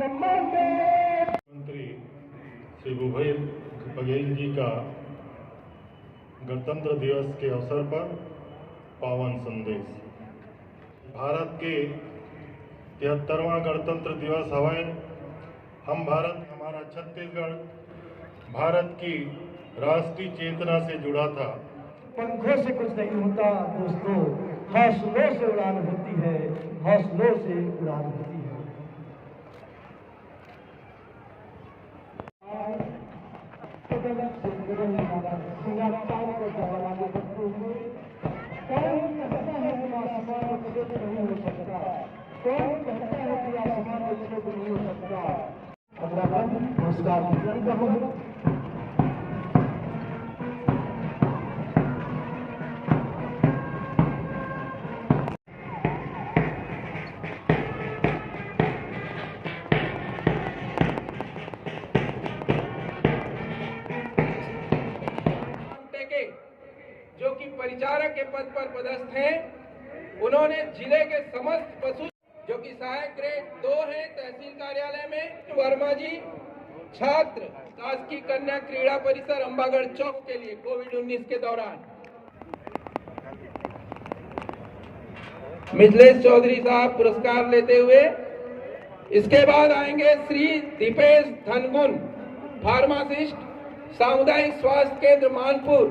मुख्यमंत्री श्री भूपेश बघेल जी का गणतंत्र दिवस के अवसर पर पावन संदेश। भारत के 73वां गणतंत्र दिवस हवे। हम भारत, हमारा छत्तीसगढ़ भारत की राष्ट्रीय चेतना से जुड़ा था। पंखों से कुछ नहीं होता दोस्तों, हौसलों से उड़ान होती है, हौसलों से उड़ान होती है। जो कि परिचारक के पद पर पदस्थ हैं, उन्होंने जिले के समस्त पशु जो कि सहायक ग्रेड 2 है तहसील कार्यालय में, वर्मा जी छात्र शासकीय कन्या क्रीड़ा परिसर अंबागढ़ चौक के लिए कोविड-19 के दौरान, मिथिलेश चौधरी साहब पुरस्कार लेते हुए। इसके बाद आएंगे श्री दीपेश धनगुन, फार्मासिस्ट, सामुदायिक स्वास्थ्य केंद्र मानपुर,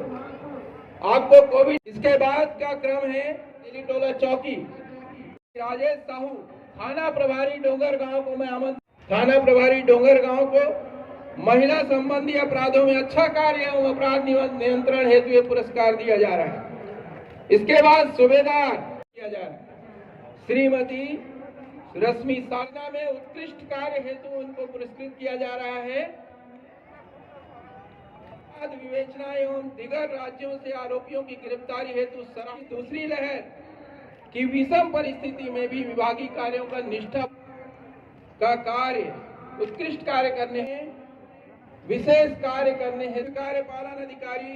आपको कोविड। इसके बाद का क्रम है टोला चौकी, राजेश साहू, थाना प्रभारी डोंगर गांव को मैं थाना प्रभारी डोंगर गांव को महिला संबंधी अपराधों में अच्छा कार्य एवं अपराध नियंत्रण हेतु ये पुरस्कार दिया जा रहा है। इसके बाद सूबेदार किया जा रहा है श्रीमती रश्मि साधना में उत्कृष्ट कार्य हेतु उनको पुरस्कृत किया जा रहा है। विवेचना एवं दिगर राज्यों से आरोपियों की गिरफ्तारी हेतु दूसरी लहर की विषम परिस्थिति में भी विभागीय कार्यों का निष्ठा का कार्य, उत्कृष्ट कार्य करने हैं, विशेष कार्य करने हेतु कार्यपालन अधिकारी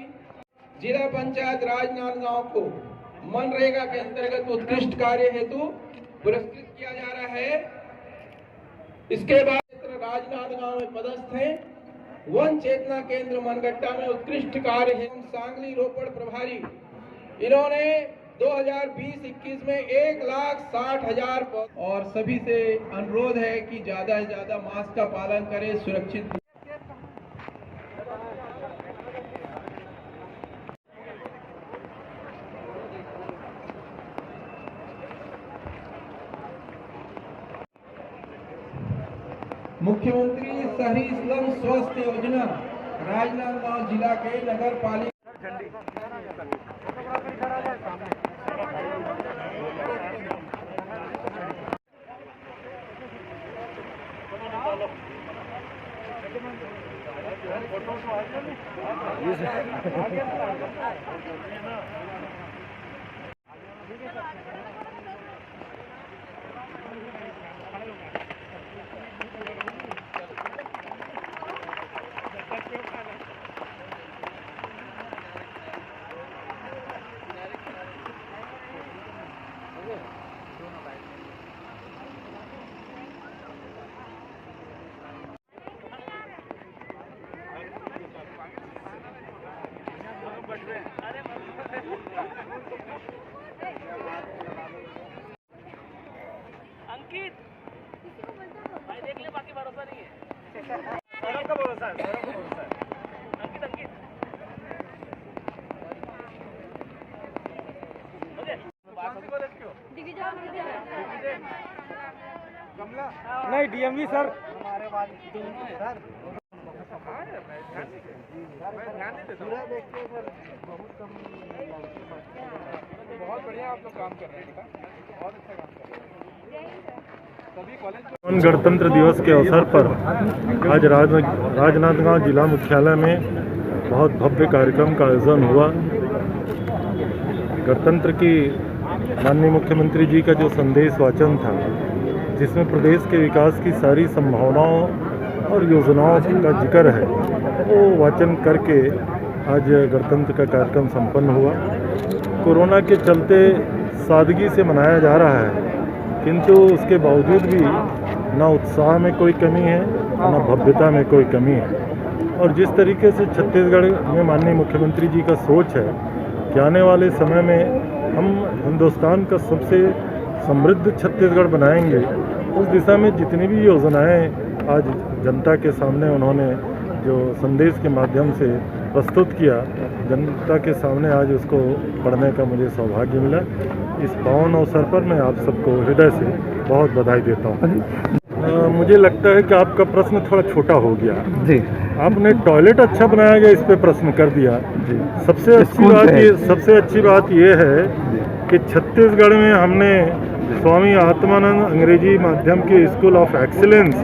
जिला पंचायत राजनांदगांव को मनरेगा के अंतर्गत उत्कृष्ट कार्य हेतु पुरस्कृत किया जा रहा है। इसके बाद राजनांदगांव में पदस्थ हैं वन चेतना केंद्र मनगट्टा में उत्कृष्ट कार्य हेतु सांगली रोपड़ प्रभारी, इन्होंने 2020-21 में 1,60,000 और सभी से अनुरोध है कि ज्यादा से ज्यादा मास्क का पालन करें, सुरक्षित। मुख्यमंत्री शहरी स्लम स्वस्थ योजना राजनांदगांव जिला के नगर पालिका अंकित भाई देख ले, बाकी भरोसा नहीं है। सौरभ का भरोसा है, सौरभ का भरोसा है। अंकित अंकित नहीं डीएमवी सर हमारे बाद दोनों है सर। ध्यान नहीं देता देखते सर, बहुत कम। बहुत बढ़िया आप लोग काम कर रहे हैं, बहुत अच्छा काम कर रहे हैं। गणतंत्र दिवस के अवसर पर आज राजनांदगांव जिला मुख्यालय में बहुत भव्य कार्यक्रम का आयोजन हुआ। गणतंत्र की माननीय मुख्यमंत्री जी का जो संदेश वाचन था, जिसमें प्रदेश के विकास की सारी संभावनाओं और योजनाओं का जिक्र है, वो वाचन करके आज गणतंत्र का कार्यक्रम संपन्न हुआ। कोरोना के चलते सादगी से मनाया जा रहा है, किंतु उसके बावजूद भी ना उत्साह में कोई कमी है, ना भव्यता में कोई कमी है। और जिस तरीके से छत्तीसगढ़ में माननीय मुख्यमंत्री जी का सोच है कि आने वाले समय में हम हिंदुस्तान का सबसे समृद्ध छत्तीसगढ़ बनाएंगे, उस दिशा में जितनी भी योजनाएं आज जनता के सामने उन्होंने जो संदेश के माध्यम से प्रस्तुत किया, जनता के सामने आज उसको पढ़ने का मुझे सौभाग्य मिला। इस पावन अवसर पर मैं आप सबको हृदय से बहुत बधाई देता हूँ। मुझे लगता है कि आपका प्रश्न थोड़ा छोटा हो गया जी। आपने टॉयलेट अच्छा बनाया गया इस पे प्रश्न कर दिया जी। सबसे अच्छी बात ये है कि छत्तीसगढ़ में हमने स्वामी आत्मानंद अंग्रेजी माध्यम के स्कूल ऑफ एक्सीलेंस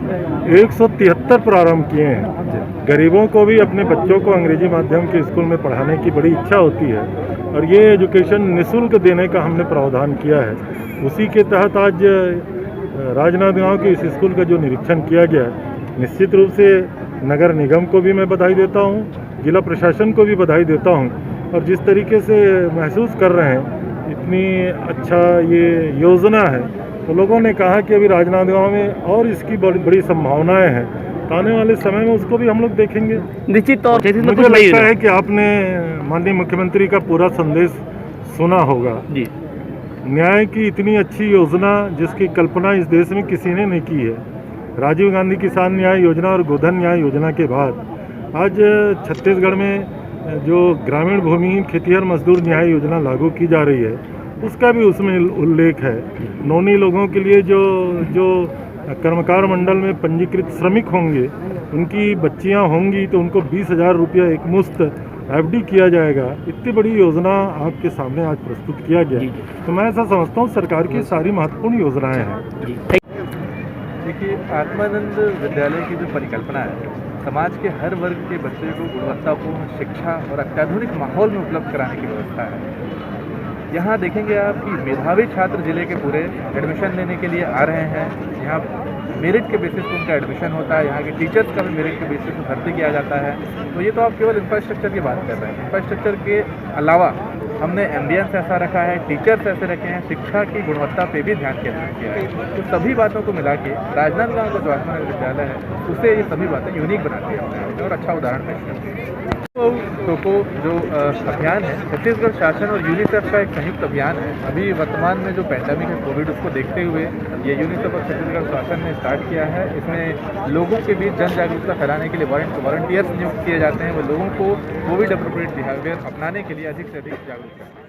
173 प्रारंभ किए हैं। गरीबों को भी अपने बच्चों को अंग्रेजी माध्यम के स्कूल में पढ़ाने की बड़ी इच्छा होती है और ये एजुकेशन निःशुल्क देने का हमने प्रावधान किया है। उसी के तहत आज राजनांदगांव के इस स्कूल का जो निरीक्षण किया गया है, निश्चित रूप से नगर निगम को भी मैं बधाई देता हूँ, जिला प्रशासन को भी बधाई देता हूँ। और जिस तरीके से महसूस कर रहे हैं इतनी अच्छा ये योजना है, तो लोगों ने कहा कि अभी राजनांदगांव में और इसकी बड़ी संभावनाएं हैं, तो आने वाले समय में उसको भी हम लोग देखेंगे। निश्चित तौर से मुझे लगता है कि आपने माननीय मुख्यमंत्री का पूरा संदेश सुना होगा जी। न्याय की इतनी अच्छी योजना जिसकी कल्पना इस देश में किसी ने नहीं की है। राजीव गांधी किसान न्याय योजना और गोधन न्याय योजना के बाद आज छत्तीसगढ़ में जो ग्रामीण भूमिहीन खेतिहर मजदूर न्याय योजना लागू की जा रही है, उसका भी उसमें उल्लेख है। नौनी लोगों के लिए जो कर्मकार मंडल में पंजीकृत श्रमिक होंगे, उनकी बच्चियां होंगी तो उनको 20,000 रुपया एक मुश्त FD किया जाएगा। इतनी बड़ी योजना आपके सामने आज प्रस्तुत किया गया, तो मैं ऐसा समझता हूँ सरकार की सारी महत्वपूर्ण योजनाएं हैं। देखिए, आत्मानंद विद्यालय की जो परिकल्पना है, समाज के हर वर्ग के बच्चे को गुणवत्तापूर्ण शिक्षा और अत्याधुनिक माहौल में उपलब्ध कराने की व्यवस्था है। यहाँ देखेंगे आप कि मेधावी छात्र जिले के पूरे एडमिशन लेने के लिए आ रहे हैं। यहाँ मेरिट के बेसिस पर उनका एडमिशन होता है, यहाँ के टीचर्स का भी मेरिट के बेसिस पर भर्ती किया जाता है। तो ये तो आप केवल इंफ्रास्ट्रक्चर की बात कर रहे हैं। इंफ्रास्ट्रक्चर के अलावा हमने एम्बियंस ऐसा रखा है, टीचर्स ऐसे रखे हैं, शिक्षा की गुणवत्ता पे भी ध्यान केंद्रित किया है। तो सभी बातों को मिला के राजनांदगांव का जो आत्मानंद विद्यालय है, उसे ये सभी बातें यूनिक बनाती है और अच्छा उदाहरण पेश करती है। टोको जो अभियान है, छत्तीसगढ़ शासन और यूनिसेफ का एक संयुक्त अभियान है। अभी वर्तमान में जो पैंडेमिक है कोविड, उसको देखते हुए ये यूनिसेफ और छत्तीसगढ़ शासन ने स्टार्ट किया है। इसमें लोगों के बीच जन जागरूकता फैलाने के लिए वॉलंटियर्स नियुक्त किए जाते हैं। वो लोगों को कोविड अप्रोप्रिएट बिहेवियर अपनाने के लिए अधिक से अधिक जागरूक करते हैं।